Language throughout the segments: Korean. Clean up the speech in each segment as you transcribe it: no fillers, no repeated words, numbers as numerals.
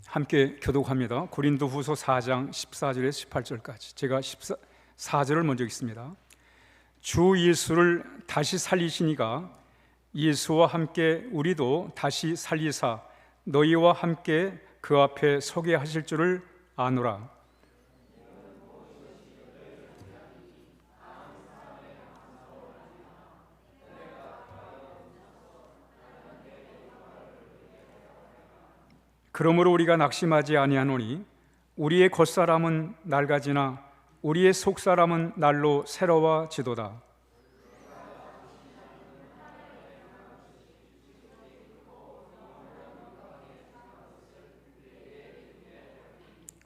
함께 교독합니다. 고린도후서 4장 14절에서 18절까지. 제가 14절을 먼저 읽습니다. 주 예수를 다시 살리시니가 예수와 함께 우리도 다시 살리사 너희와 함께 그 앞에 서게 하실 줄을 아노라. 그러므로 우리가 낙심하지 아니하노니 우리의 겉사람은 낡아지나 우리의 속사람은 날로 새로워지도다.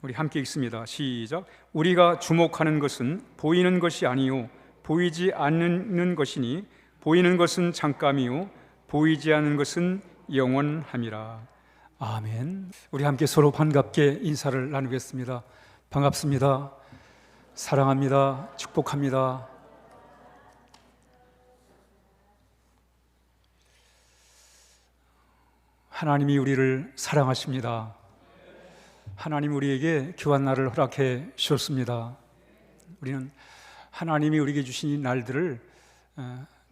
우리 함께 읽습니다. 시작. 우리가 주목하는 것은 보이는 것이 아니요 보이지 않는 것이니 보이는 것은 잠깐이요 보이지 않는 것은 영원함이라. 아멘. 우리 함께 서로 반갑게 인사를 나누겠습니다. 반갑습니다. 사랑합니다. 축복합니다. 하나님이 우리를 사랑하십니다. 하나님 우리에게 귀한 날을 허락해 주셨습니다. 우리는 하나님이 우리에게 주신 이 날들을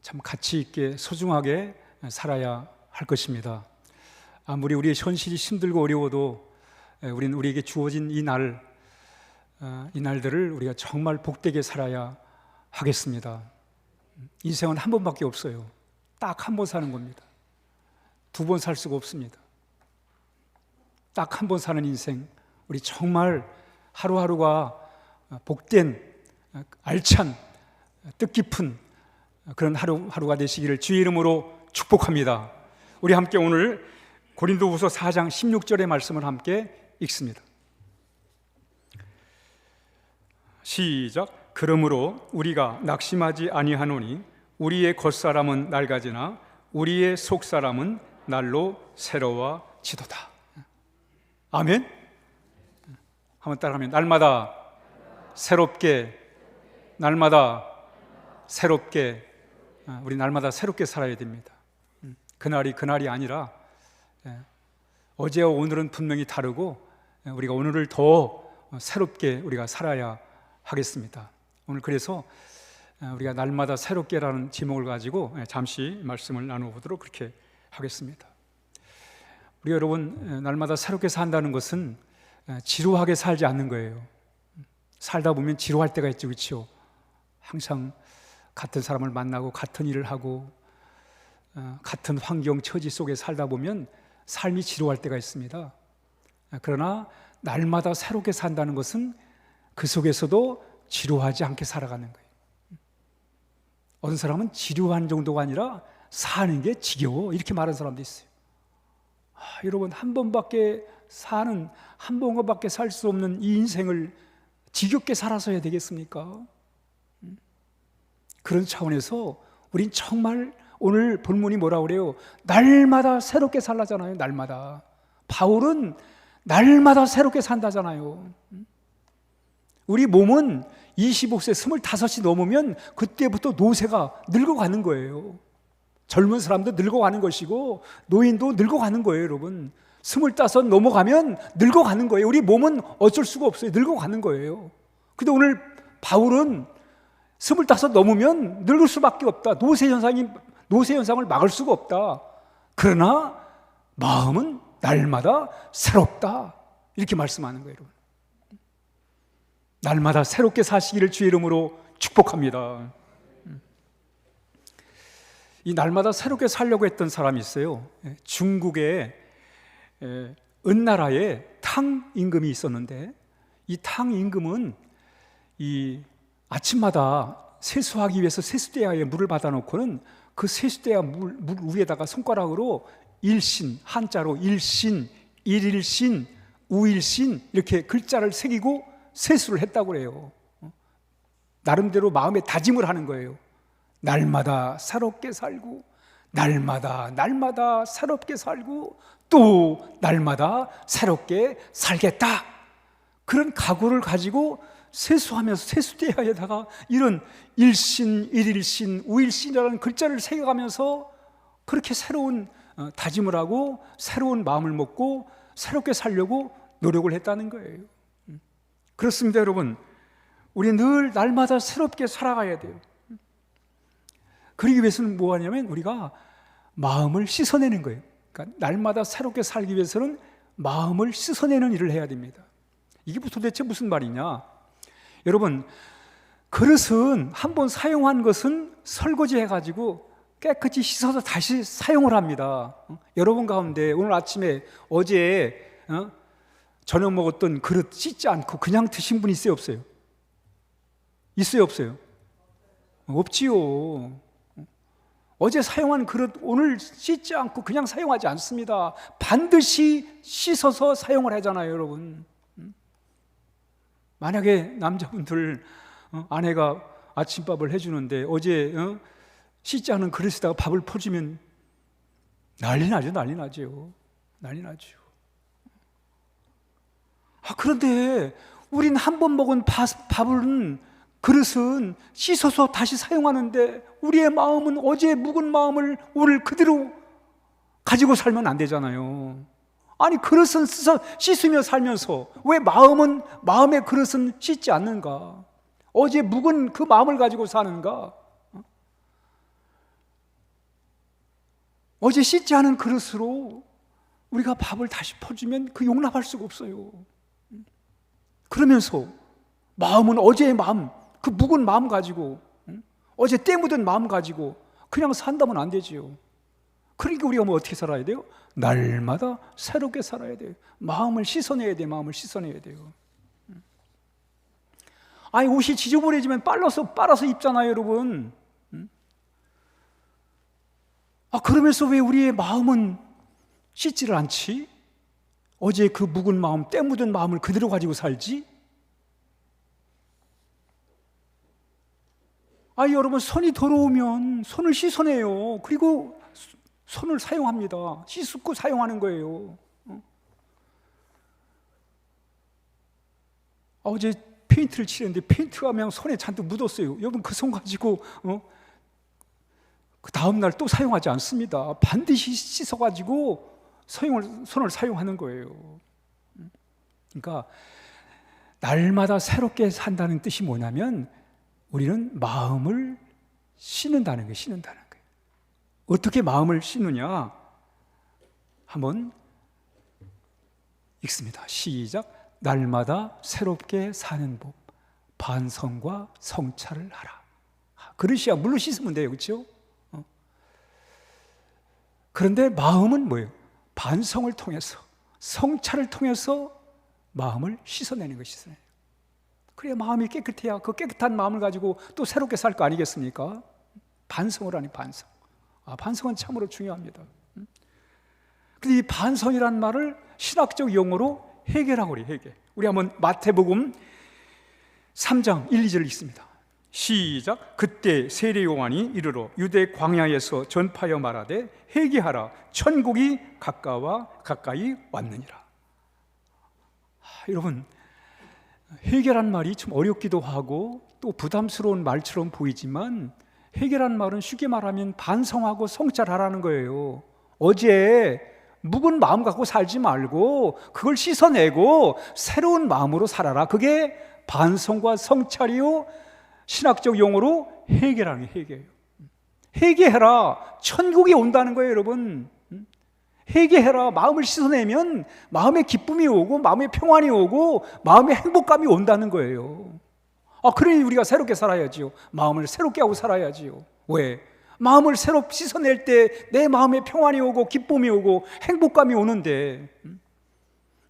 참 가치 있게 소중하게 살아야 할 것입니다. 아무리 우리의 현실이 힘들고 어려워도 우리는 우리에게 주어진 이 날들을 우리가 정말 복되게 살아야 하겠습니다. 인생은 한 번밖에 없어요. 딱 한 번 사는 겁니다. 두 번 살 수가 없습니다. 딱 한 번 사는 인생, 우리 정말 하루하루가 복된, 알찬, 뜻깊은 그런 하루하루가 되시기를 주의 이름으로 축복합니다. 우리 함께 오늘 고린도후서 4장 16절의 말씀을 함께 읽습니다. 시작. 그러므로 우리가 낙심하지 아니하노니 우리의 겉사람은 낡아지나 우리의 속사람은 날로 새로워지도다. 아멘. 한번 따라하면 날마다 새롭게, 날마다 새롭게, 우리 날마다 새롭게 살아야 됩니다. 그날이 아니라 어제와 오늘은 분명히 다르고 우리가 오늘을 더 새롭게 우리가 살아야 하겠습니다. 오늘 그래서 우리가 날마다 새롭게라는 제목을 가지고 잠시 말씀을 나눠보도록 그렇게 하겠습니다. 우리 여러분, 날마다 새롭게 산다는 것은 지루하게 살지 않는 거예요. 살다 보면 지루할 때가 있죠, 그렇죠? 항상 같은 사람을 만나고 같은 일을 하고 같은 환경, 처지 속에 살다 보면 삶이 지루할 때가 있습니다. 그러나 날마다 새롭게 산다는 것은 그 속에서도 지루하지 않게 살아가는 거예요. 어떤 사람은 지루한 정도가 아니라 사는 게 지겨워 이렇게 말하는 사람도 있어요. 여러분, 한 번밖에 살 수 없는 이 인생을 지겹게 살아서 해야 되겠습니까? 그런 차원에서 우린 정말 오늘 본문이 뭐라고 그래요? 날마다 새롭게 살라잖아요. 날마다. 바울은 날마다 새롭게 산다잖아요. 우리 몸은 25세, 25이 넘으면 그때부터 노쇠가 늙어가는 거예요. 젊은 사람도 늙어가는 것이고 노인도 늙어가는 거예요, 여러분. 25 넘어가면 늙어가는 거예요. 우리 몸은 어쩔 수가 없어요. 늙어가는 거예요. 근데 오늘 바울은 25 넘으면 늙을 수밖에 없다. 노쇠 현상을 막을 수가 없다. 그러나 마음은 날마다 새롭다. 이렇게 말씀하는 거예요, 여러분. 날마다 새롭게 사시기를 주의 이름으로 축복합니다. 이 날마다 새롭게 살려고 했던 사람이 있어요. 중국의 은나라에 탕 임금이 있었는데 이 탕 임금은 이 아침마다 세수하기 위해서 세수대야에 물을 받아놓고는 그 세수대야 물 위에다가 손가락으로 일신, 한자로 일신, 일일신, 우일신 이렇게 글자를 새기고 세수를 했다고 그래요. 나름대로 마음에 다짐을 하는 거예요. 날마다 새롭게 살고 날마다 새롭게 살고 또 날마다 새롭게 살겠다. 그런 각오를 가지고 세수하면서 세수대야에다가 이런 일신, 일일신, 우일신이라는 글자를 새겨가면서 그렇게 새로운 다짐을 하고 새로운 마음을 먹고 새롭게 살려고 노력을 했다는 거예요. 그렇습니다, 여러분. 우리 늘 날마다 새롭게 살아가야 돼요. 그러기 위해서는 뭐 하냐면 우리가 마음을 씻어내는 거예요. 그러니까 날마다 새롭게 살기 위해서는 마음을 씻어내는 일을 해야 됩니다. 이게 도대체 무슨 말이냐? 여러분, 그릇은 한번 사용한 것은 설거지 해가지고 깨끗이 씻어서 다시 사용을 합니다. 여러분 가운데 오늘 아침에 어제 저녁 먹었던 그릇 씻지 않고 그냥 드신 분 있어요, 없어요? 있어요, 없어요? 없지요. 어제 사용한 그릇 오늘 씻지 않고 그냥 사용하지 않습니다. 반드시 씻어서 사용을 하잖아요, 여러분. 만약에 남자분들 아내가 아침밥을 해주는데 어제 씻지 않은 그릇에다가 밥을 퍼주면 난리 나죠. 난리 나죠. 그런데 우린 한 번 먹은 밥은, 그릇은 씻어서 다시 사용하는데 우리의 마음은 어제 묵은 마음을 오늘 그대로 가지고 살면 안 되잖아요. 아니, 그릇은 씻으며 살면서 왜 마음의 그릇은 씻지 않는가? 어제 묵은 그 마음을 가지고 사는가? 어제 씻지 않은 그릇으로 우리가 밥을 다시 퍼주면 그 용납할 수가 없어요. 그러면서 마음은 어제의 마음, 그 묵은 마음 가지고, 어제 때 묻은 마음 가지고 그냥 산다면 안 되지요. 그러니까 우리가 어떻게 살아야 돼요? 날마다 새롭게 살아야 돼요. 마음을 씻어내야 돼요. 마음을 씻어내야 돼요. 아니, 옷이 지저분해지면 빨아서 입잖아요, 여러분. 그러면서 왜 우리의 마음은 씻지를 않지? 어제 그 묵은 마음, 때 묻은 마음을 그대로 가지고 살지? 여러분, 손이 더러우면 손을 씻어내요. 그리고 손을 사용합니다. 씻고 사용하는 거예요. 어제 페인트를 칠했는데 페인트가 그냥 손에 잔뜩 묻었어요. 여러분, 그 손 가지고 그 다음 날 또 사용하지 않습니다. 반드시 씻어가지고 손을 사용하는 거예요. 그러니까 날마다 새롭게 산다는 뜻이 뭐냐면 우리는 마음을 씻는다는 거예요. 어떻게 마음을 씻느냐? 한번 읽습니다. 시작. 날마다 새롭게 사는 법, 반성과 성찰을 하라. 그릇이야 물로 씻으면 돼요, 그렇죠? 그런데 마음은 뭐예요? 반성을 통해서, 성찰을 통해서 마음을 씻어내는 것이죠. 그래야 마음이 깨끗해야 그 깨끗한 마음을 가지고 또 새롭게 살 거 아니겠습니까? 반성을 하니 반성. 반성은 참으로 중요합니다. 근데 이 반성이라는 말을 신학적 용어로 회개라고 그래요, 회개. 우리 한번 마태복음 3장 1, 2절 읽습니다. 시작. 그때 세례 요한이 이르러 유대 광야에서 전파하여 말하되 회개하라, 천국이 가까이 왔느니라. 여러분, 회개란 말이 좀 어렵기도 하고 또 부담스러운 말처럼 보이지만 회개란 말은 쉽게 말하면 반성하고 성찰하라는 거예요. 어제 묵은 마음 갖고 살지 말고 그걸 씻어내고 새로운 마음으로 살아라. 그게 반성과 성찰이요, 신학적 용어로 회개라는 게 회개예요. 회개해라, 천국이 온다는 거예요, 여러분. 회개해라. 마음을 씻어내면 마음의 기쁨이 오고 마음의 평안이 오고 마음의 행복감이 온다는 거예요. 그러니 우리가 새롭게 살아야지요. 마음을 새롭게 하고 살아야지요. 왜? 마음을 새롭게 씻어낼 때 내 마음에 평안이 오고 기쁨이 오고 행복감이 오는데,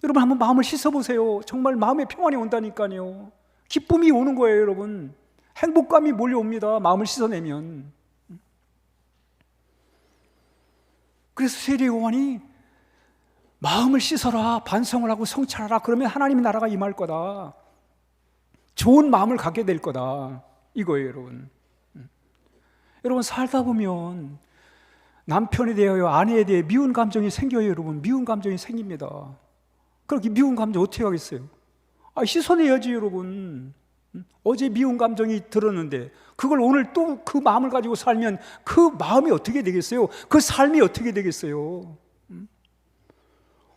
여러분 한번 마음을 씻어보세요. 정말 마음에 평안이 온다니까요. 기쁨이 오는 거예요, 여러분. 행복감이 몰려옵니다. 마음을 씻어내면. 그래서 세례 요한이 마음을 씻어라, 반성을 하고 성찰하라. 그러면 하나님의 나라가 임할 거다. 좋은 마음을 갖게 될 거다. 이거예요, 여러분. 여러분, 살다 보면 남편에 대하여, 아내에 대해 미운 감정이 생겨요, 여러분. 미운 감정이 생깁니다. 그렇게 미운 감정 어떻게 하겠어요? 씻어내야지, 여러분. 어제 미운 감정이 들었는데 그걸 오늘 또 그 마음을 가지고 살면 그 마음이 어떻게 되겠어요? 그 삶이 어떻게 되겠어요?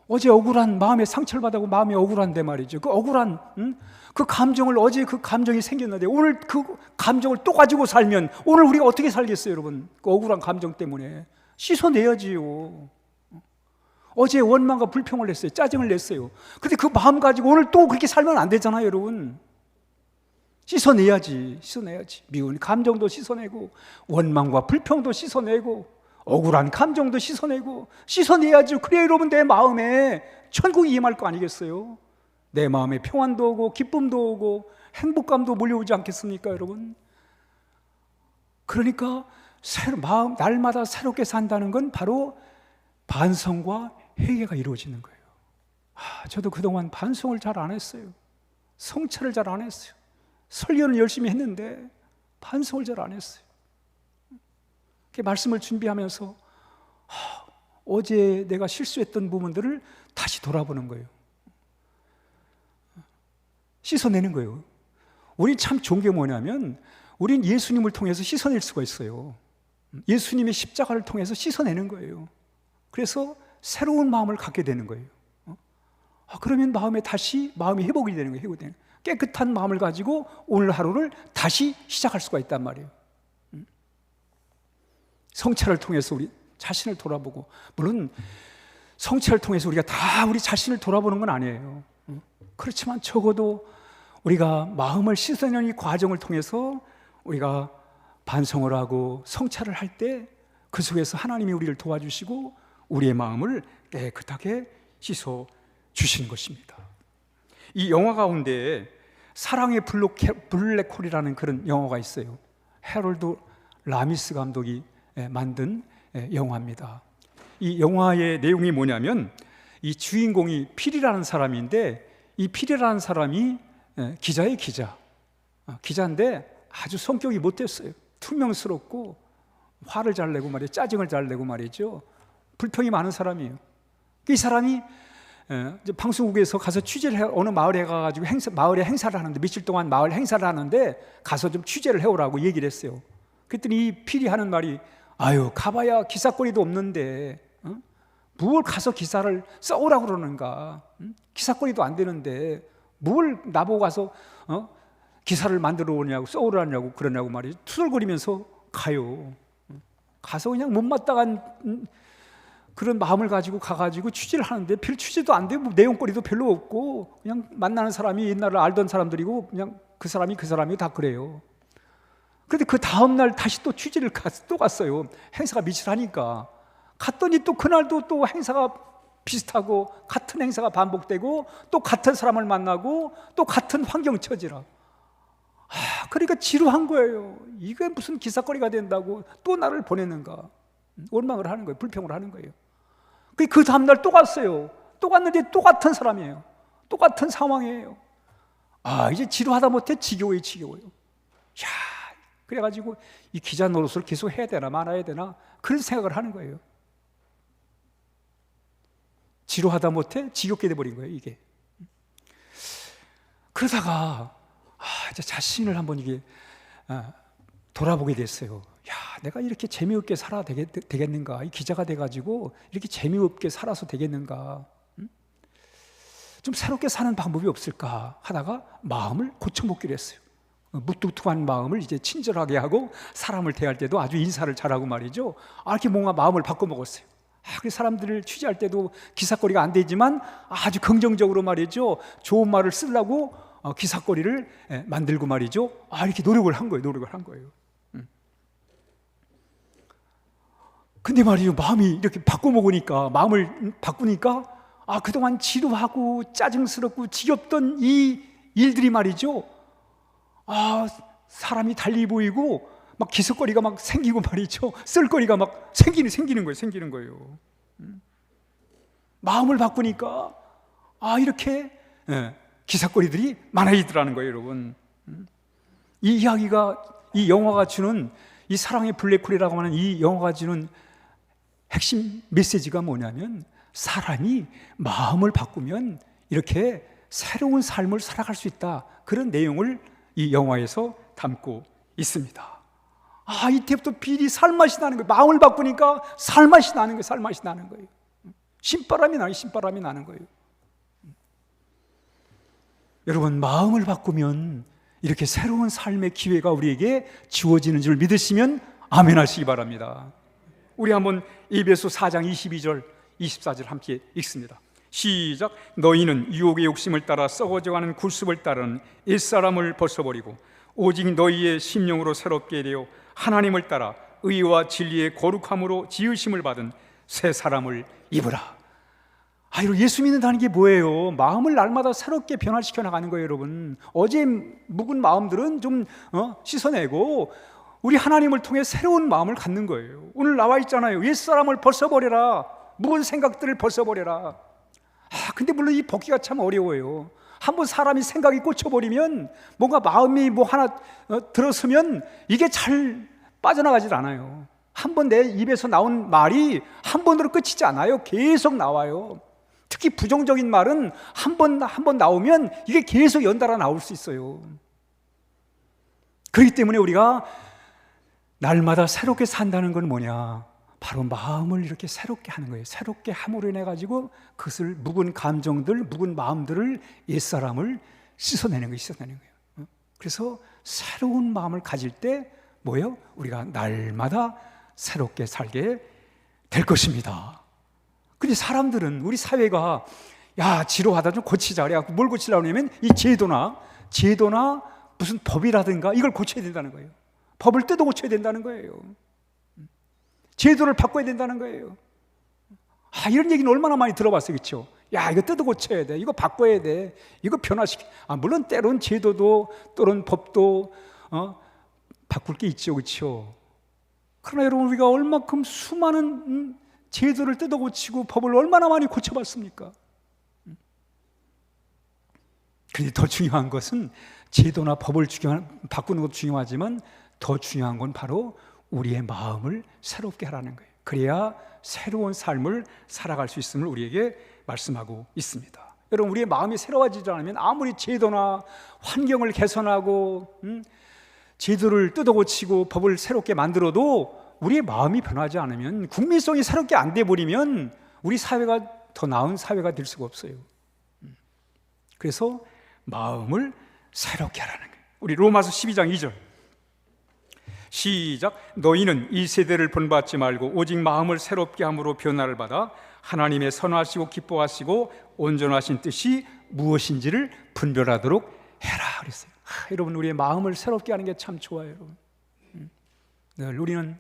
어제 억울한 마음에 상처를 받고 마음이 억울한데 말이죠. 그 억울한 그 감정을 어제 그 감정이 생겼는데 오늘 그 감정을 또 가지고 살면 오늘 우리가 어떻게 살겠어요, 여러분? 그 억울한 감정 때문에 씻어내야지요. 어제 원망과 불평을 냈어요. 짜증을 냈어요. 근데 그 마음 가지고 오늘 또 그렇게 살면 안 되잖아요, 여러분. 씻어내야지. 미운 감정도 씻어내고 원망과 불평도 씻어내고 억울한 감정도 씻어내야지. 그래야 여러분 내 마음에 천국이 임할 거 아니겠어요? 내 마음에 평안도 오고 기쁨도 오고 행복감도 몰려오지 않겠습니까, 여러분? 그러니까 마음 날마다 새롭게 산다는 건 바로 반성과 회개가 이루어지는 거예요. 저도 그동안 반성을 잘 안 했어요. 성찰을 잘 안 했어요. 설교는 열심히 했는데 반성을 잘 안 했어요. 말씀을 준비하면서 어제 내가 실수했던 부분들을 다시 돌아보는 거예요. 씻어내는 거예요. 우리 참 좋은 게 뭐냐면 우린 예수님을 통해서 씻어낼 수가 있어요. 예수님의 십자가를 통해서 씻어내는 거예요. 그래서 새로운 마음을 갖게 되는 거예요. 그러면 마음이 회복이 되는 거예요. 깨끗한 마음을 가지고 오늘 하루를 다시 시작할 수가 있단 말이에요. 성찰을 통해서 우리 자신을 돌아보고, 물론 성찰을 통해서 우리가 다 우리 자신을 돌아보는 건 아니에요. 그렇지만 적어도 우리가 마음을 씻어내는 이 과정을 통해서 우리가 반성을 하고 성찰을 할 때 그 속에서 하나님이 우리를 도와주시고 우리의 마음을 깨끗하게 씻어 주시는 것입니다. 이 영화 가운데 사랑의 블랙홀이라는 그런 영화가 있어요. 해럴드 라미스 감독이 만든 영화입니다. 이 영화의 내용이 뭐냐면 이 주인공이 필이라는 사람인데 이 필이라는 사람이 기자예요. 기자인데 아주 성격이 못됐어요. 투명스럽고 화를 잘 내고 말이죠. 짜증을 잘 내고 말이죠. 불평이 많은 사람이에요. 이 사람이 이제 방송국에서 가서 취재를 어느 마을에 가가지고 마을에 행사를 하는데 며칠 동안 마을 행사를 하는데 가서 좀 취재를 해오라고 얘기를 했어요. 그랬더니 이 필이 하는 말이 가봐야 기사거리도 없는데 뭘 가서 기사를 써오라고 그러는가? 기사거리도 안 되는데 뭘 나보고 가서 기사를 만들어 오냐고 써오라냐고 그러냐고 말이죠. 투덜거리면서 가서 그냥 못마땅한 그런 마음을 가지고 가가지고 취재를 하는데 별 취재도 안 되고 내용거리도 별로 없고 그냥 만나는 사람이 옛날에 알던 사람들이고 그냥 그 사람이 다 그래요. 그런데 그 다음날 다시 또 취재를 또 갔어요. 행사가 며칠 하니까 갔더니 또 그날도 또 행사가 비슷하고 같은 행사가 반복되고 또 같은 사람을 만나고 또 같은 환경 처지라. 그러니까 지루한 거예요. 이게 무슨 기사거리가 된다고 또 나를 보내는가. 원망을 하는 거예요. 불평을 하는 거예요. 그 다음날 또 갔어요. 또 갔는데 또 같은 사람이에요. 똑같은 상황이에요. 이제 지루하다 못해 지겨워요. 그래가지고 이 기자 노릇을 계속 해야 되나 말아야 되나 그런 생각을 하는 거예요. 지루하다 못해 지겹게 돼버린 거예요, 이게. 그러다가 이제 자신을 한번 이게 돌아보게 됐어요. 내가 이렇게 재미없게 살아야 되겠는가? 이 기자가 돼가지고 이렇게 재미없게 살아서 되겠는가? 좀 새롭게 사는 방법이 없을까? 하다가 마음을 고쳐먹기로 했어요. 무뚝뚝한 마음을 이제 친절하게 하고 사람을 대할 때도 아주 인사를 잘하고 말이죠. 이렇게 뭔가 마음을 바꿔먹었어요. 그 사람들을 취재할 때도 기사거리가 안 되지만 아주 긍정적으로 말이죠. 좋은 말을 쓰려고 기사거리를 만들고 말이죠. 이렇게 노력을 한 거예요. 근데 말이죠. 마음이 이렇게 마음을 바꾸니까 그동안 지루하고 짜증스럽고 지겹던 이 일들이 말이죠. 사람이 달리 보이고 막 기습거리가 막 생기고 말이죠. 쓸거리가 막 생기는 거예요. 마음을 바꾸니까 이렇게 기사거리들이 많아지더라는 거예요, 여러분. 이 이야기가, 이 영화가 주는, 이 사랑의 블랙홀이라고 하는 이 영화가 주는 핵심 메시지가 뭐냐면 사람이 마음을 바꾸면 이렇게 새로운 삶을 살아갈 수 있다. 그런 내용을 이 영화에서 담고 있습니다. 이때부터 비리 살맛이 나는 거예요. 마음을 바꾸니까 살맛이 나는 거예요. 신바람이 나는 거예요. 여러분, 마음을 바꾸면 이렇게 새로운 삶의 기회가 우리에게 주어지는 줄 믿으시면 아멘 하시기 바랍니다. 우리 한번 에베소 4장 22절 24절 함께 읽습니다. 시작. 너희는 유혹의 욕심을 따라 썩어져가는 굴습을 따르는 옛사람을 벗어버리고 오직 너희의 심령으로 새롭게 되어 하나님을 따라 의와 진리의 거룩함으로 지으심을 받은 새 사람을 입으라. 여러분, 예수 믿는다는 게 뭐예요? 마음을 날마다 새롭게 변화시켜 나가는 거예요. 여러분, 어제 묵은 마음들은 좀 씻어내고 우리 하나님을 통해 새로운 마음을 갖는 거예요. 오늘 나와 있잖아요. 옛사람을 벗어버려라. 묵은 생각들을 벗어버려라. 근데 물론 이 벗기가 참 어려워요. 한번 사람이 생각이 꽂혀버리면, 뭔가 마음이 뭐 하나 들었으면 이게 잘 빠져나가질 않아요. 한번 내 입에서 나온 말이 한 번으로 끝이지 않아요. 계속 나와요. 특히 부정적인 말은 한 번 나오면 이게 계속 연달아 나올 수 있어요. 그렇기 때문에 우리가 날마다 새롭게 산다는 건 뭐냐? 바로 마음을 이렇게 새롭게 하는 거예요. 새롭게 함으로 인해 가지고 그것을 묵은 감정들, 묵은 마음들을, 옛사람을 씻어내는 거예요. 그래서 새로운 마음을 가질 때 뭐예요? 우리가 날마다 새롭게 살게 될 것입니다. 근데 사람들은, 우리 사회가 지루하다, 좀 고치자. 그래 뭘 고치려고 하냐면 이 제도나 무슨 법이라든가 이걸 고쳐야 된다는 거예요. 법을 뜯어 고쳐야 된다는 거예요. 제도를 바꿔야 된다는 거예요. 이런 얘기는 얼마나 많이 들어봤어요. 그렇죠? 이거 뜯어 고쳐야 돼, 이거 바꿔야 돼, 이거 변화시켜. 물론 때론 제도도 또는 법도 바꿀 게 있죠. 그렇죠? 그러나 여러분, 우리가 얼마큼 수많은 제도를 뜯어 고치고 법을 얼마나 많이 고쳐봤습니까? 그런데 더 중요한 것은 제도나 법을 바꾸는 것도 중요하지만 더 중요한 건 바로 우리의 마음을 새롭게 하라는 거예요. 그래야 새로운 삶을 살아갈 수 있음을 우리에게 말씀하고 있습니다. 여러분, 우리의 마음이 새로워지지 않으면 아무리 제도나 환경을 개선하고 제도를 뜯어고치고 법을 새롭게 만들어도 우리의 마음이 변하지 않으면, 국민성이 새롭게 안 돼버리면 우리 사회가 더 나은 사회가 될 수가 없어요. 그래서 마음을 새롭게 하라는 거예요. 우리 로마서 12장 2절 시작. 너희는 이 세대를 본받지 말고 오직 마음을 새롭게 함으로 변화를 받아 하나님의 선하시고 기뻐하시고 온전하신 뜻이 무엇인지를 분별하도록 해라 그랬어요. 여러분, 우리의 마음을 새롭게 하는 게 참 좋아요. 여러분, 늘 우리는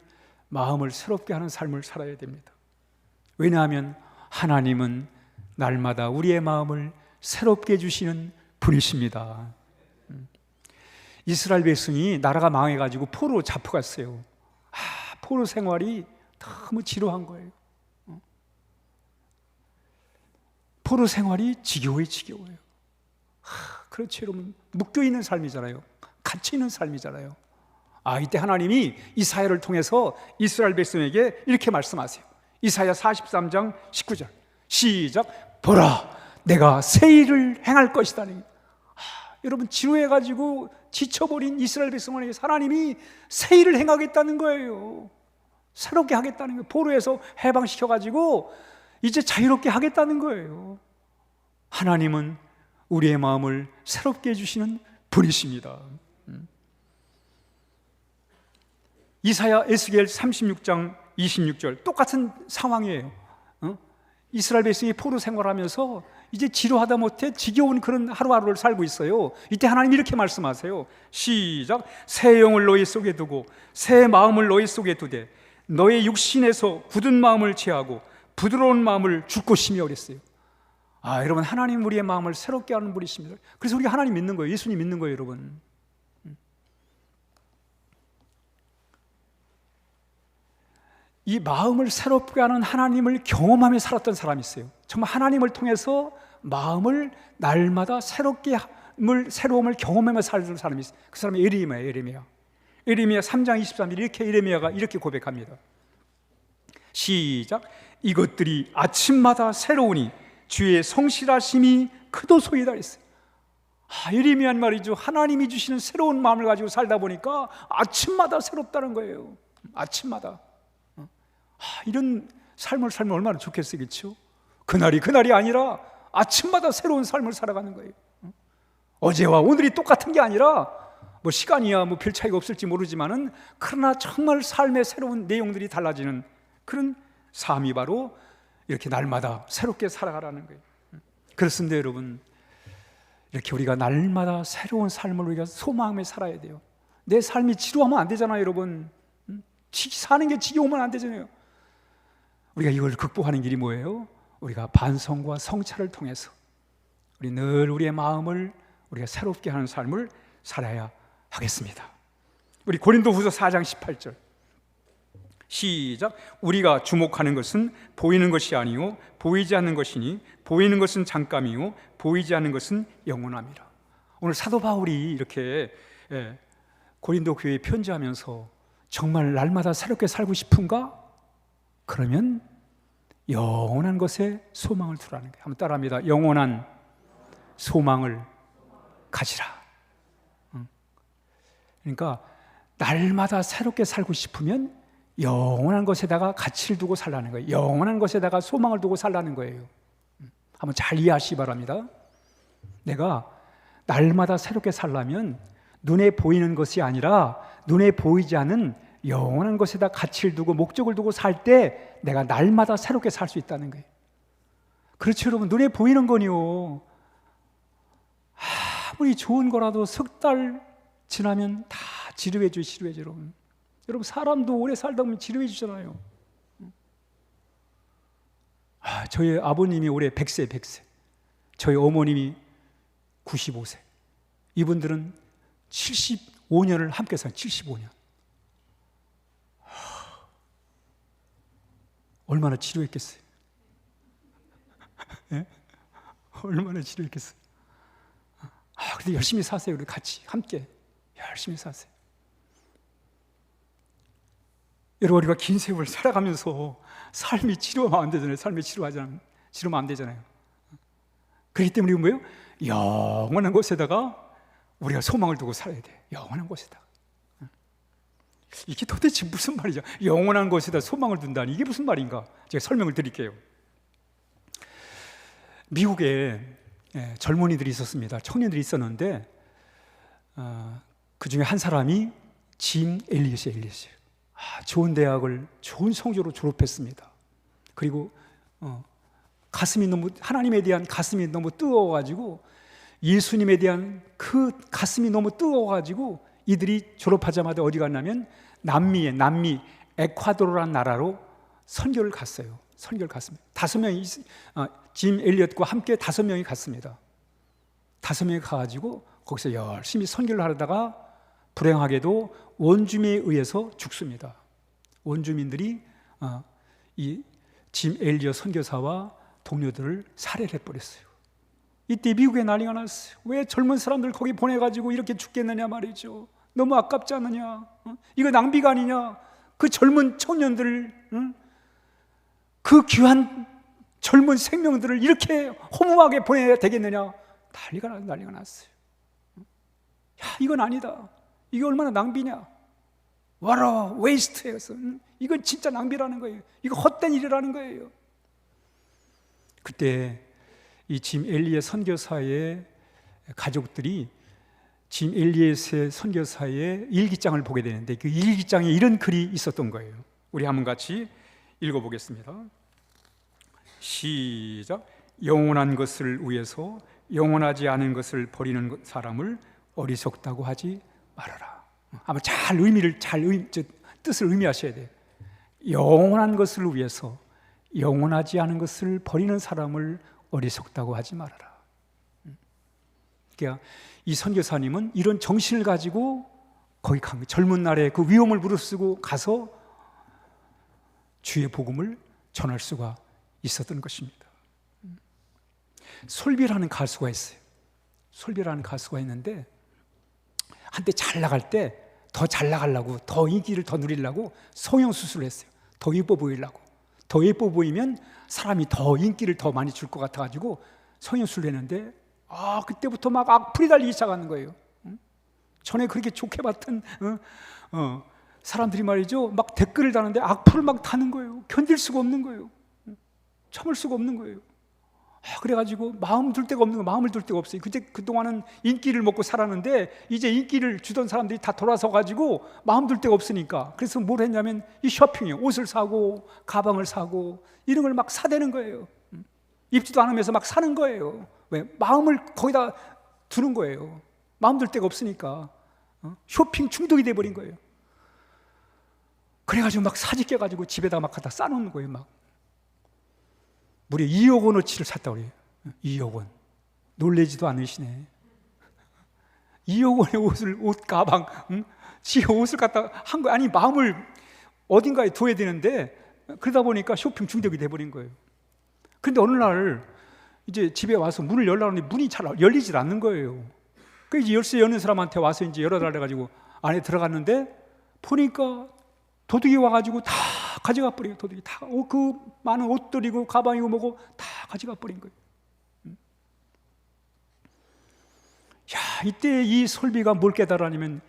마음을 새롭게 하는 삶을 살아야 됩니다. 왜냐하면 하나님은 날마다 우리의 마음을 새롭게 해주시는 분이십니다. 이스라엘 백성이 나라가 망해가지고 포로로 잡혀갔어요. 포로 생활이 너무 지루한 거예요. 포로 생활이 지겨워요. 그렇죠, 여러분. 묶여있는 삶이잖아요. 갇혀있는 삶이잖아요. 이때 하나님이 이사야를 통해서 이스라엘 백성에게 이렇게 말씀하세요. 이사야 43장 19절 시작. 보라, 내가 새 일을 행할 것이다. 여러분, 지루해가지고 지쳐버린 이스라엘 백성에게 하나님이 새 일을 행하겠다는 거예요. 새롭게 하겠다는 거예요. 포로에서 해방시켜가지고 이제 자유롭게 하겠다는 거예요. 하나님은 우리의 마음을 새롭게 해주시는 분이십니다. 이사야 에스겔 36장 26절 똑같은 상황이에요. 이스라엘 백성이 포로 생활하면서 이제 지루하다 못해 지겨운 그런 하루하루를 살고 있어요. 이때 하나님이 이렇게 말씀하세요. 시작. 새 영을 너희 속에 두고 새 마음을 너희 속에 두되 너의 육신에서 굳은 마음을 제하고 부드러운 마음을 줄 것이며 그랬어요. 여러분, 하나님 우리의 마음을 새롭게 하는 분이십니다. 그래서 우리가 하나님 믿는 거예요. 예수님 믿는 거예요, 여러분. 이 마음을 새롭게 하는 하나님을 경험하며 살았던 사람이 있어요. 정말 하나님을 통해서 마음을 날마다 새로움을 경험하며 살던 사람이 있어요. 그 사람이 에레미야 3장 23절 이렇게 에레미야가 이렇게 고백합니다. 시작. 이것들이 아침마다 새로우니 주의 성실하심이 크도소이다 했어요. 에레미야는 말이죠. 하나님이 주시는 새로운 마음을 가지고 살다 보니까 아침마다 새롭다는 거예요. 아침마다. 이런 삶을 살면 얼마나 좋겠어요, 그렇죠? 그날이 아니라 아침마다 새로운 삶을 살아가는 거예요. 어제와 오늘이 똑같은 게 아니라 뭐 시간이야 뭐 별 차이가 없을지 모르지만은 그러나 정말 삶의 새로운 내용들이 달라지는 그런 삶이 바로 이렇게 날마다 새롭게 살아가라는 거예요. 그렇습니다, 여러분. 이렇게 우리가 날마다 새로운 삶을 우리가 소망하며 살아야 돼요. 내 삶이 지루하면 안 되잖아요, 여러분. 사는 게 지겨우면 안 되잖아요. 우리가 이걸 극복하는 길이 뭐예요? 우리가 반성과 성찰을 통해서 우리 늘 우리의 마음을 우리가 새롭게 하는 삶을 살아야 하겠습니다. 우리 고린도후서 4장 18절 시작. 우리가 주목하는 것은 보이는 것이 아니요 보이지 않는 것이니 보이는 것은 잠깐이요 보이지 않는 것은 영원함이라. 오늘 사도 바울이 이렇게 고린도 교회에 편지하면서 정말 날마다 새롭게 살고 싶은가? 그러면 영원한 것에 소망을 두라는 거예요. 한번 따라합니다. 영원한 소망을 가지라. 그러니까 날마다 새롭게 살고 싶으면 영원한 것에다가 가치를 두고 살라는 거예요. 영원한 것에다가 소망을 두고 살라는 거예요. 한번 잘 이해하시기 바랍니다. 내가 날마다 새롭게 살려면 눈에 보이는 것이 아니라 눈에 보이지 않는 영원한 것에다 가치를 두고 목적을 두고 살 때 내가 날마다 새롭게 살 수 있다는 거예요. 그렇죠, 여러분. 눈에 보이는 거니요, 아무리 좋은 거라도 석 달 지나면 다 지루해져, 여러분. 여러분, 사람도 오래 살다 보면 지루해지잖아요. 저희 아버님이 올해 100세. 저희 어머님이 95세. 이분들은 75년을 함께 산 75년. 얼마나 지루했겠어요. 네? 얼마나 지루했겠어요. 근데 열심히 사세요. 우리 같이 함께 열심히 사세요. 여러분, 우리가 긴 세월 살아가면서 삶이 지루하면 안 되잖아요. 지루하면 안 되잖아요. 그렇기 때문에 이건 뭐예요? 영원한 곳에다가 우리가 소망을 두고 살아야 돼. 영원한 곳에다가. 이게 도대체 무슨 말이죠? 영원한 곳에다 소망을 둔다니 이게 무슨 말인가? 제가 설명을 드릴게요. 미국에 젊은이들이 있었습니다. 청년들이 있었는데 그 중에 한 사람이 짐 엘리엇이에요. 좋은 대학을 좋은 성적으로 졸업했습니다. 그리고 가슴이 너무, 하나님에 대한 가슴이 너무 뜨거워가지고, 예수님에 대한 그 가슴이 너무 뜨거워가지고 이들이 졸업하자마자 어디 갔냐면 남미 에콰도르라는 나라로 선교를 갔어요. 선교를 갔습니다. 5명이 짐 엘리엇과 함께 5명이 갔습니다. 5명이 가가지고 거기서 열심히 선교를 하다가 불행하게도 원주민에 의해서 죽습니다. 원주민들이 이 짐 엘리엇 선교사와 동료들을 살해를 해버렸어요. 이때 미국에 난리가 났어요. 왜 젊은 사람들 거기 보내가지고 이렇게 죽겠느냐 말이죠. 너무 아깝지 않느냐? 이거 낭비가 아니냐? 그 젊은 청년들, 그 귀한 젊은 생명들을 이렇게 허무하게 보내야 되겠느냐? 난리가 났어요. 이건 아니다. 이게 얼마나 낭비냐? 와라, 웨이스트해서. 이건 진짜 낭비라는 거예요. 이거 헛된 일이라는 거예요. 그때 이 짐 엘리엇 선교사의 가족들이 짐 엘리엇의 선교사의 일기장을 보게 되는데 그 일기장에 이런 글이 있었던 거예요. 우리 한번 같이 읽어보겠습니다. 시작. 영원한 것을 위해서 영원하지 않은 것을 버리는 사람을 어리석다고 하지 말아라. 아마 뜻을 의미하셔야 돼요. 영원한 것을 위해서 영원하지 않은 것을 버리는 사람을 어리석다고 하지 말아라. 그러니까 이 선교사님은 이런 정신을 가지고 거기 간 거예요. 젊은 날에 그 위험을 무릅쓰고 가서 주의 복음을 전할 수가 있었던 것입니다. 솔비라는 가수가 있어요. 솔비라는 가수가 있는데 한때 잘 나갈 때 더 잘 나가려고, 더 인기를 더 누리려고 성형수술을 했어요. 더 예뻐 보이려고. 더 예뻐 보이면 사람이 더 인기를 더 많이 줄 것 같아가지고 성형수술을 했는데 그때부터 막 악플이 달리기 시작하는 거예요. 전에 그렇게 좋게 봤던 사람들이 말이죠, 막 댓글을 다는데 악플을 막 다는 거예요. 견딜 수가 없는 거예요. 참을 수가 없는 거예요. 그래가지고 마음 둘 데가 없는 거, 마음을 둘 데가 없어요. 그동안은 인기를 먹고 살았는데 이제 인기를 주던 사람들이 다 돌아서 가지고 마음 둘 데가 없으니까, 그래서 뭘 했냐면 이 쇼핑이에요. 옷을 사고 가방을 사고 이런 걸 막 사대는 거예요. 입지도 않으면서 막 사는 거예요. 왜? 마음을 거기다 두는 거예요. 마음 둘 데가 없으니까 쇼핑 중독이 돼버린 거예요. 그래가지고 막 사직해가지고 집에다 막 갖다 싸놓는 거예요. 막 무려 2억 원어치를 샀다고 그래요. 2억 원. 놀래지도 않으시네. 2억 원의 옷을, 옷, 가방, 지 옷을 갖다 한 거예요. 아니, 마음을 어딘가에 둬야 되는데 그러다 보니까 쇼핑 중독이 돼버린 거예요. 그런데 어느 날 이제 집에 와서 문을 열라고 하는데 문이 잘 열리질 않는 거예요. 그래서 열쇠 여는 사람한테 와서 이제 열어달래 가지고 안에 들어갔는데 보니까 도둑이 와가지고 다 가져가 버려요. 도둑이 다 그 많은 옷들이고 가방이고 뭐고 다 가져가 버린 거예요. 야, 이때 이 솔비가 뭘 깨달았냐면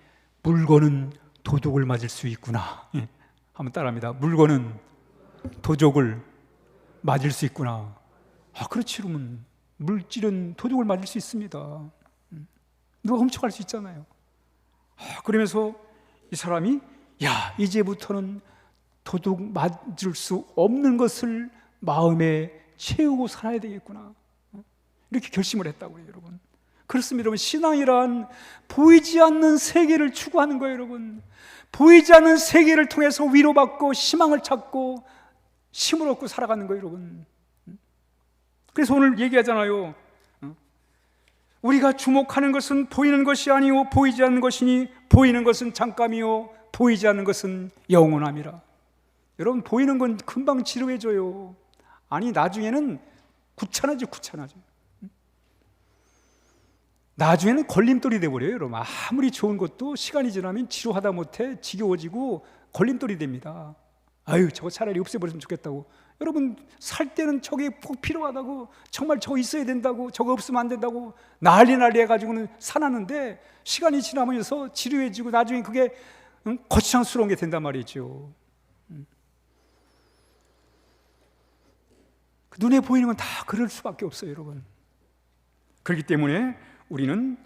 물건은 도둑을 맞을 수 있구나. 한번 따라합니다. 물건은 도둑을 맞을 수 있구나. 그렇지, 그러면 물질은 도둑을 맞을 수 있습니다. 누가 훔쳐갈 수 있잖아요. 그러면서 이 사람이 야, 이제부터는 도둑 맞을 수 없는 것을 마음에 채우고 살아야 되겠구나. 이렇게 결심을 했다고 해요, 여러분. 그렇습니다, 여러분. 신앙이란 보이지 않는 세계를 추구하는 거예요, 여러분. 보이지 않는 세계를 통해서 위로받고 희망을 찾고 힘을 얻고 살아가는 거예요, 여러분. 그래서 오늘 얘기하잖아요. 우리가 주목하는 것은 보이는 것이 아니요 보이지 않는 것이니 보이는 것은 잠깐이요 보이지 않는 것은 영원함이라. 여러분, 보이는 건 금방 지루해져요. 아니, 나중에는 귀찮아져. 나중에는 걸림돌이 돼버려요, 여러분. 아무리 좋은 것도 시간이 지나면 지루하다 못해 지겨워지고 걸림돌이 됩니다. 아유, 저거 차라리 없애버렸으면 좋겠다고. 여러분, 살 때는 저게 꼭 필요하다고, 정말 저거 있어야 된다고, 저거 없으면 안 된다고 난리 해가지고는 사놨는데 시간이 지나면서 지루해지고 나중에 그게 거추장스러운 게 된단 말이죠. 눈에 보이는 건 다 그럴 수밖에 없어요, 여러분. 그렇기 때문에 우리는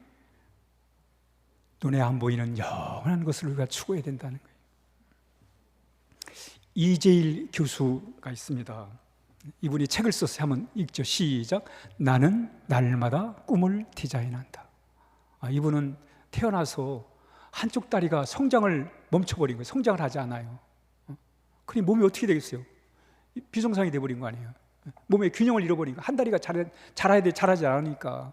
눈에 안 보이는 영원한 것을 우리가 추구해야 된다는 거예요. 이재일 교수가 있습니다. 이분이 책을 써서 한번 읽죠. 시작. 나는 날마다 꿈을 디자인한다. 이분은 태어나서 한쪽 다리가 성장을 멈춰버린 거예요. 성장을 하지 않아요. 그럼 몸이 어떻게 되겠어요? 비정상이 돼버린 거 아니에요. 몸의 균형을 잃어버린 거. 한 다리가 자라야 돼, 자라지 않으니까.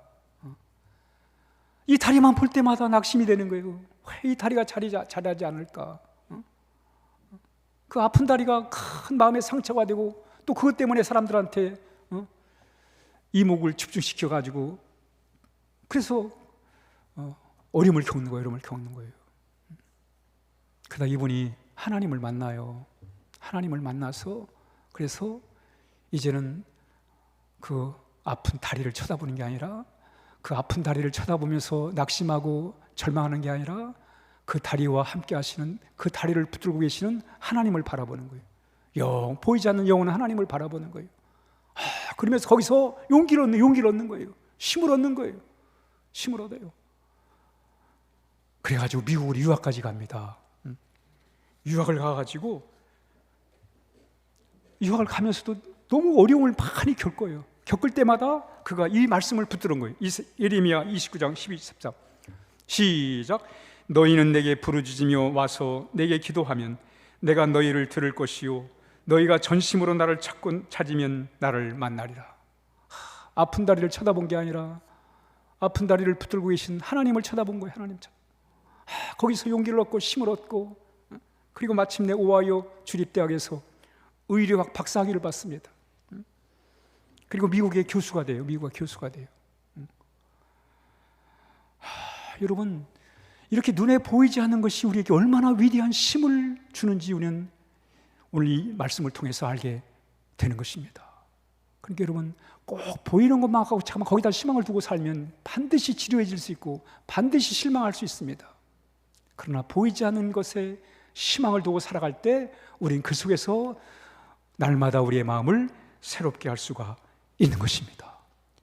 이 다리만 볼 때마다 낙심이 되는 거예요. 왜 이 다리가 자라지 않을까? 그 아픈 다리가 큰 마음의 상처가 되고 또 그것 때문에 사람들한테 이목을 집중시켜가지고 그래서 어려움을 겪는 거예요. 그러다 이분이 하나님을 만나요. 하나님을 만나서 그래서 이제는 그 아픈 다리를 쳐다보는 게 아니라 그 아픈 다리를 쳐다보면서 낙심하고 절망하는 게 아니라 그 다리와 함께 하시는, 그 다리를 붙들고 계시는 하나님을 바라보는 거예요. 보이지 않는 영원한 하나님을 바라보는 거예요. 그러면서 거기서 용기를 얻는 거예요. 힘을 얻는 거예요. 힘을 얻어요. 그래가지고 미국으로 유학까지 갑니다. 유학을 가가지고 유학을 가면서도 너무 어려움을 많이 겪어요. 겪을 때마다 그가 이 말씀을 붙드는 거예요. 예레미야 29장 12, 13 시작. 너희는 내게 부르짖으며 와서 내게 기도하면 내가 너희를 들을 것이요 너희가 전심으로 나를 찾으면 나를 만나리라. 아픈 다리를 쳐다본 게 아니라 아픈 다리를 붙들고 계신 하나님을 쳐다본 거예요. 하나님 거기서 용기를 얻고 힘을 얻고 그리고 마침내 오하이오 주립대학에서 의료학 박사학위를 받습니다. 그리고 미국의 교수가 돼요. 여러분, 이렇게 눈에 보이지 않는 것이 우리에게 얼마나 위대한 힘을 주는지 우리는 오늘 이 말씀을 통해서 알게 되는 것입니다. 그러니까 여러분, 꼭 보이는 것만 하고 잠깐만 거기다 희망을 두고 살면 반드시 지루해질 수 있고 반드시 실망할 수 있습니다. 그러나 보이지 않는 것에 희망을 두고 살아갈 때 우리는 그 속에서 날마다 우리의 마음을 새롭게 할 수가 있는 것입니다.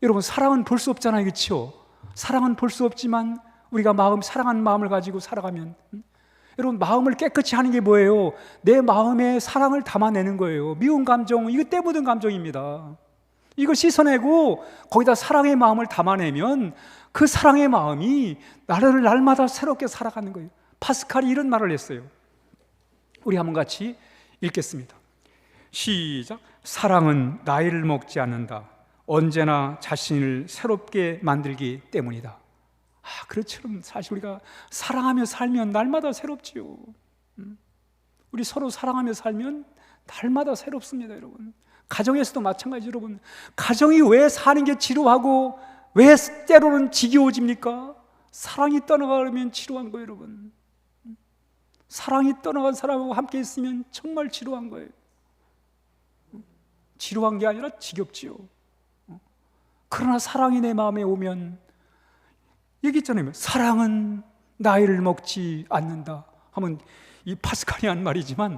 여러분, 사랑은 볼 수 없잖아요, 그렇죠? 사랑은 볼 수 없지만 우리가 사랑하는 마음을 가지고 살아가면, 여러분, 마음을 깨끗이 하는 게 뭐예요? 내 마음에 사랑을 담아내는 거예요. 미운 감정, 이거 때 묻은 감정입니다. 이걸 씻어내고 거기다 사랑의 마음을 담아내면 그 사랑의 마음이 나를 날마다 새롭게 살아가는 거예요. 파스칼이 이런 말을 했어요. 우리 한번 같이 읽겠습니다. 시작. 사랑은 나이를 먹지 않는다. 언제나 자신을 새롭게 만들기 때문이다. 그렇죠. 사실 우리가 사랑하며 살면 날마다 새롭지요. 우리 서로 사랑하며 살면 날마다 새롭습니다, 여러분. 가정에서도 마찬가지. 여러분, 가정이 왜 사는 게 지루하고 왜 때로는 지겨워집니까? 사랑이 떠나가면 지루한 거예요, 여러분. 사랑이 떠나간 사람하고 함께 있으면 정말 지루한 거예요. 지루한 게 아니라 지겹지요. 그러나 사랑이 내 마음에 오면, 얘기했잖아요. 사랑은 나이를 먹지 않는다 하면, 이 파스칼이 한 말이지만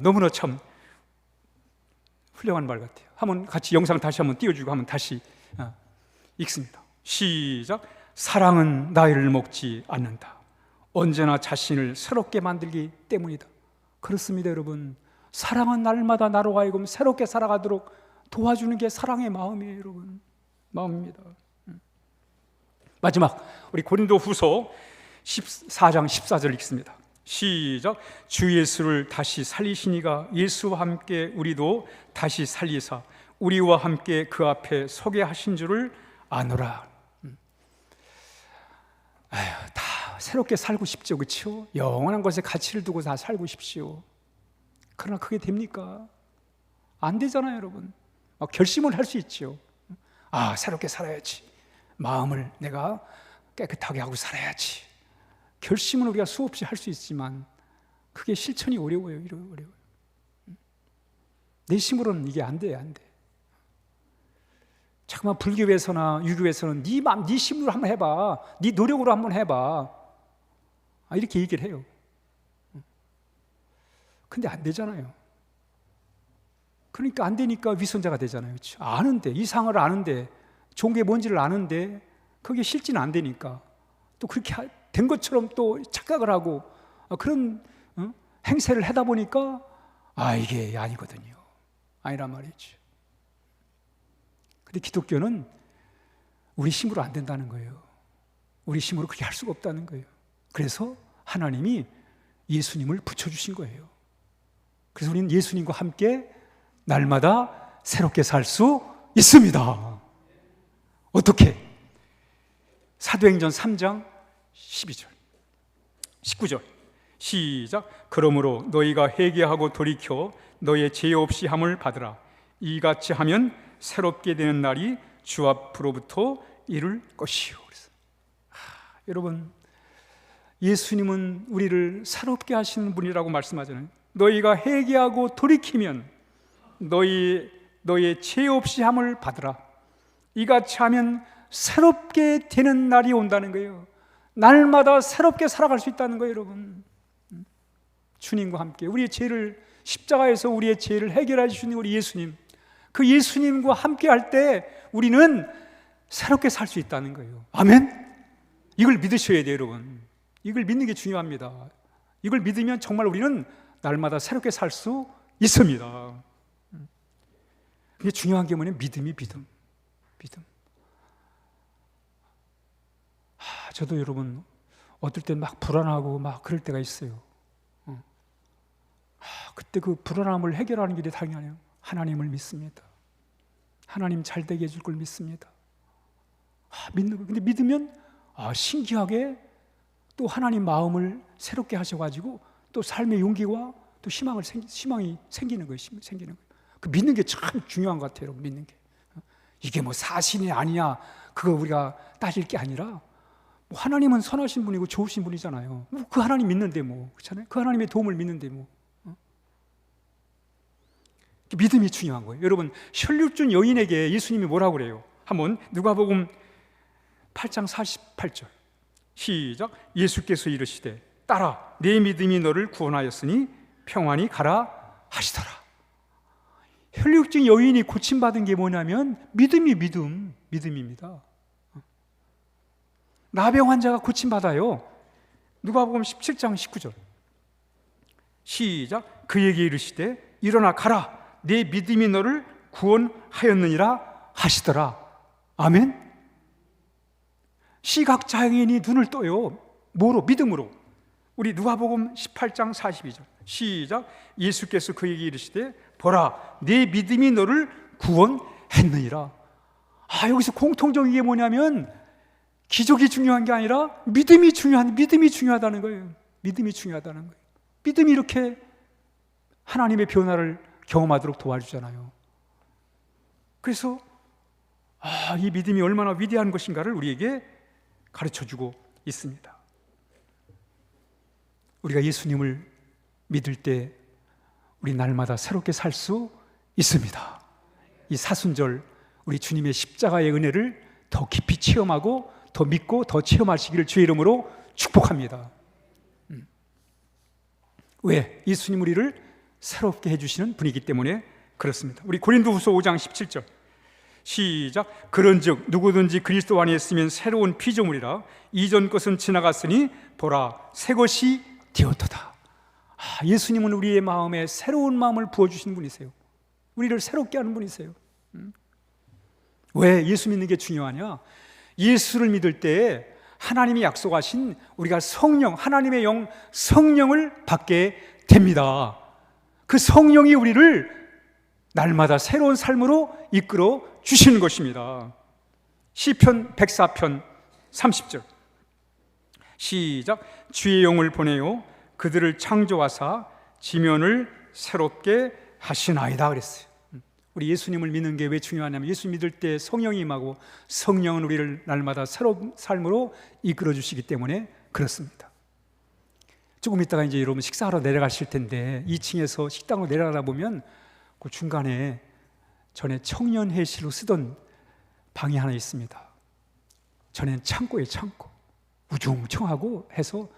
너무나 참 훌륭한 말 같아요. 한번 같이 영상 다시 한번 띄워주고 한번 다시 읽습니다. 시작. 사랑은 나이를 먹지 않는다. 언제나 자신을 새롭게 만들기 때문이다. 그렇습니다, 여러분. 사랑은 날마다 나로 하여금 새롭게 살아가도록 도와주는 게 사랑의 마음이에요, 여러분. 마음입니다. 마지막 우리 고린도후서 14장 14절 읽습니다. 시작. 주 예수를 다시 살리시니가 예수와 함께 우리도 다시 살리사 우리와 함께 그 앞에 서게 하신 줄을 아노라. 다 새롭게 살고 싶죠, 그렇죠? 영원한 것에 가치를 두고 다 살고 싶지요. 그러나 그게 됩니까? 안 되잖아요, 여러분. 결심을 할 수 있죠. 새롭게 살아야지. 마음을 내가 깨끗하게 하고 살아야지. 결심은 우리가 수없이 할 수 있지만 그게 실천이 어려워요. 어려워요. 내 힘으로는 이게 안 돼, 안 돼. 잠깐만, 불교에서나 유교에서는 네 마음, 네 힘으로 한번 해봐. 네 노력으로 한번 해봐. 이렇게 얘기를 해요. 근데 안 되잖아요. 그러니까 안 되니까 위선자가 되잖아요. 그렇죠? 아는데, 이상을 아는데, 좋은 게 뭔지를 아는데 그게 실제는 안 되니까 또 그렇게 된 것처럼 또 착각을 하고 그런 행세를 하다 보니까 이게 아니거든요. 아니란 말이죠. 근데 기독교는 우리 힘으로 안 된다는 거예요. 우리 힘으로 그렇게 할 수가 없다는 거예요. 그래서 하나님이 예수님을 붙여주신 거예요. 그래서 우리는 예수님과 함께 날마다 새롭게 살 수 있습니다. 어떻게? 사도행전 3장 12절 19절 시작. 그러므로 너희가 회개하고 돌이켜 너의 죄 없이 함을 받으라. 이같이 하면 새롭게 되는 날이 주 앞으로부터 이룰 것이요. 그래서 여러분, 예수님은 우리를 새롭게 하시는 분이라고 말씀하잖아요. 너희가 회개하고 돌이키면 너의 죄 없이 함을 받으라. 이같이 하면 새롭게 되는 날이 온다는 거예요. 날마다 새롭게 살아갈 수 있다는 거예요, 여러분. 주님과 함께 우리의 죄를, 십자가에서 우리의 죄를 해결해 주신 우리 예수님, 그 예수님과 함께 할 때 우리는 새롭게 살 수 있다는 거예요. 아멘? 이걸 믿으셔야 돼요, 여러분. 이걸 믿는 게 중요합니다. 이걸 믿으면 정말 우리는 날마다 새롭게 살 수 있습니다. 이게 중요한 게 뭐냐면 믿음. 저도 여러분 어떨 때 막 불안하고 막 그럴 때가 있어요. 그때 그 불안함을 해결하는 길이 당연히 하나님을 믿습니다. 하나님 잘 되게 해줄 걸 믿습니다. 믿는 거. 근데 믿으면 신기하게 또 하나님 마음을 새롭게 하셔가지고 또 삶의 용기와 또 희망이 생기는 거예요. 그 믿는 게 참 중요한 것 같아요, 여러분. 믿는 게. 이게 뭐 사신이 아니냐, 그거 우리가 따질 게 아니라 하나님은 선하신 분이고 좋으신 분이잖아요. 그 하나님 믿는데 그렇잖아요. 그 하나님의 도움을 믿는데 믿음이 중요한 거예요. 여러분, 혈육준 여인에게 예수님이 뭐라고 그래요? 한번 누가복음 8장 48절 시작. 예수께서 이르시되 따라 내 믿음이 너를 구원하였으니 평안히 가라 하시더라. 혈육증 여인이 고침받은 게 뭐냐면 믿음입니다. 나병 환자가 고침받아요. 누가복음 17장 19절 시작. 그에게 이르시되 일어나 가라, 내 믿음이 너를 구원하였느니라 하시더라. 아멘. 시각장애인이 눈을 떠요. 뭐로? 믿음으로. 우리 누가복음 18장 42절 시작. 예수께서 그에게 이르시되 보라, 내 믿음이 너를 구원했느니라. 여기서 공통적인 게 뭐냐면 기적이 중요한 게 아니라 믿음이 중요하다는 거예요. 믿음이 중요하다는 거예요. 믿음이 이렇게 하나님의 변화를 경험하도록 도와주잖아요. 그래서 이 믿음이 얼마나 위대한 것인가를 우리에게 가르쳐주고 있습니다. 우리가 예수님을 믿을 때 우리 날마다 새롭게 살 수 있습니다. 이 사순절 우리 주님의 십자가의 은혜를 더 깊이 체험하고 더 믿고 더 체험하시기를 주의 이름으로 축복합니다. 왜? 예수님 우리를 새롭게 해주시는 분이기 때문에 그렇습니다. 우리 고린도후서 5장 17절 시작. 그런즉 누구든지 그리스도 안에 있으면 새로운 피조물이라 이전 것은 지나갔으니 보라 새 것이 되었도다. 예수님은 우리의 마음에 새로운 마음을 부어주시는 분이세요. 우리를 새롭게 하는 분이세요. 왜 예수 믿는 게 중요하냐? 예수를 믿을 때 하나님이 약속하신 우리가 성령, 하나님의 영 성령을 받게 됩니다. 그 성령이 우리를 날마다 새로운 삶으로 이끌어 주시는 것입니다. 시편 104편 30절 시작. 주의 영을 보내요 그들을 창조하사 지면을 새롭게 하시나이다 그랬어요. 우리 예수님을 믿는 게 왜 중요하냐면 예수 믿을 때 성령이 임하고 성령은 우리를 날마다 새로운 삶으로 이끌어 주시기 때문에 그렇습니다. 조금 있다가 이제 여러분 식사하러 내려가실 텐데 2층에서 식당으로 내려가다 보면 그 중간에 전에 청년회실로 쓰던 방이 하나 있습니다. 전에는 창고예요. 창고. 우중충하고 해서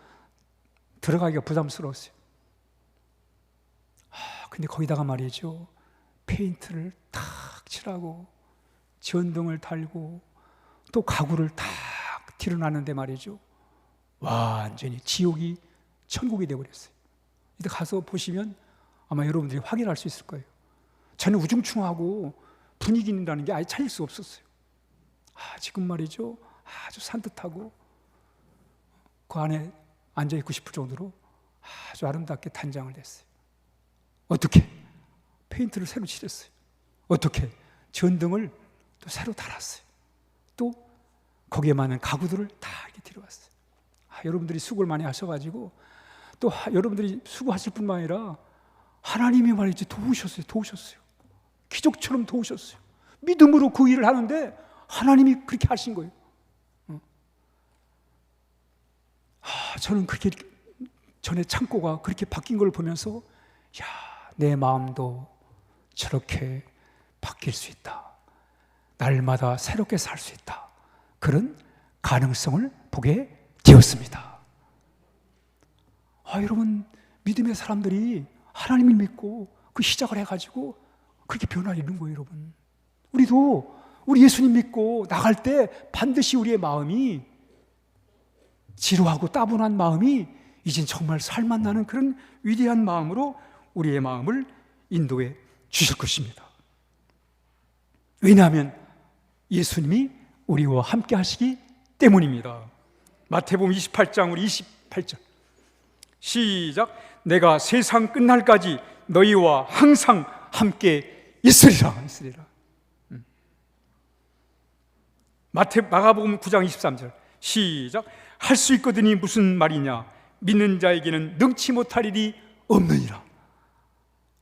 들어가기가 부담스러웠어요. 근데 거기다가 말이죠, 페인트를 탁 칠하고 전등을 달고 또 가구를 탁 드러나는데 말이죠, 완전히 지옥이 천국이 되어버렸어요. 이때 가서 보시면 아마 여러분들이 확인할 수 있을 거예요. 저는 우중충하고 분위기라는 게 아예 찾을 수 없었어요. 지금 말이죠, 아주 산뜻하고 그 안에 앉아있고 싶을 정도로 아주 아름답게 단장을 했어요. 어떻게? 페인트를 새로 칠했어요. 어떻게? 전등을 또 새로 달았어요. 또 거기에 맞는 가구들을 다 이렇게 들여왔어요. 여러분들이 수고를 많이 하셔가지고 또 여러분들이 수고하실 뿐만 아니라 하나님이 말이지 도우셨어요. 기적처럼 도우셨어요. 믿음으로 그 일을 하는데 하나님이 그렇게 하신 거예요. 저는 그렇게 전에 창고가 그렇게 바뀐 걸 보면서 내 마음도 저렇게 바뀔 수 있다. 날마다 새롭게 살 수 있다. 그런 가능성을 보게 되었습니다. 여러분, 믿음의 사람들이 하나님을 믿고 그 시작을 해가지고 그렇게 변화를 이룬 거예요. 여러분, 우리도 우리 예수님 믿고 나갈 때 반드시 우리의 마음이 지루하고 따분한 마음이 이젠 정말 살맛 나는 그런 위대한 마음으로 우리의 마음을 인도해 주실 것입니다. 왜냐하면 예수님이 우리와 함께 하시기 때문입니다. 마태복음 28장 우리 28절 시작. 내가 세상 끝날까지 너희와 항상 함께 있으리라. 마가복음 9장 23절 시작. 할 수 있거든이 무슨 말이냐, 믿는 자에게는 능치 못할 일이 없느니라.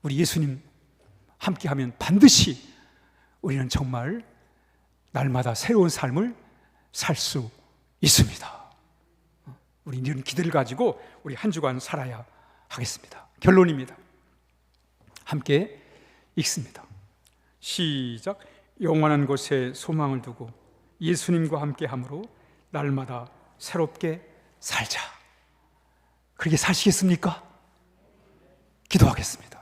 우리 예수님 함께하면 반드시 우리는 정말 날마다 새로운 삶을 살 수 있습니다. 우리 이런 기대를 가지고 우리 한 주간 살아야 하겠습니다. 결론입니다. 함께 읽습니다. 시작. 영원한 곳에 소망을 두고 예수님과 함께함으로 날마다 새롭게 살자. 그렇게 사시겠습니까? 기도하겠습니다.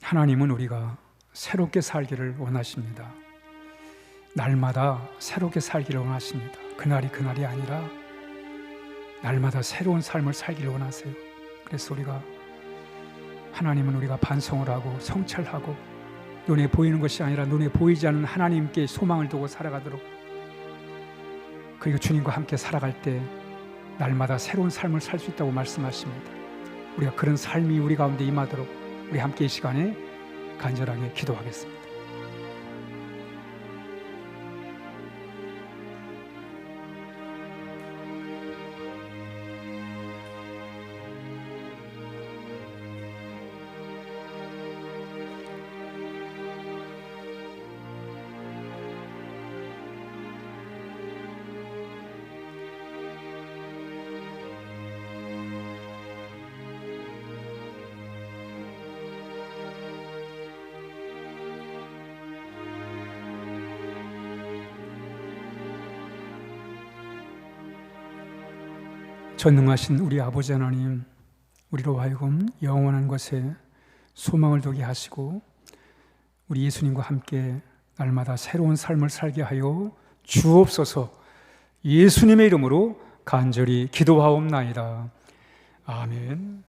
하나님은 우리가 새롭게 살기를 원하십니다. 날마다 새롭게 살기를 원하십니다. 그날이 그날이 아니라 날마다 새로운 삶을 살기를 원하세요. 그래서 하나님은 우리가 반성을 하고 성찰하고 눈에 보이는 것이 아니라 눈에 보이지 않는 하나님께 소망을 두고 살아가도록, 그리고 주님과 함께 살아갈 때 날마다 새로운 삶을 살 수 있다고 말씀하십니다. 우리가 그런 삶이 우리 가운데 임하도록 우리 함께 이 시간에 간절하게 기도하겠습니다. 전능하신 우리 아버지 하나님, 우리로 하여금 영원한 것에 소망을 두게 하시고 우리 예수님과 함께 날마다 새로운 삶을 살게 하여 주옵소서. 예수님의 이름으로 간절히 기도하옵나이다. 아멘.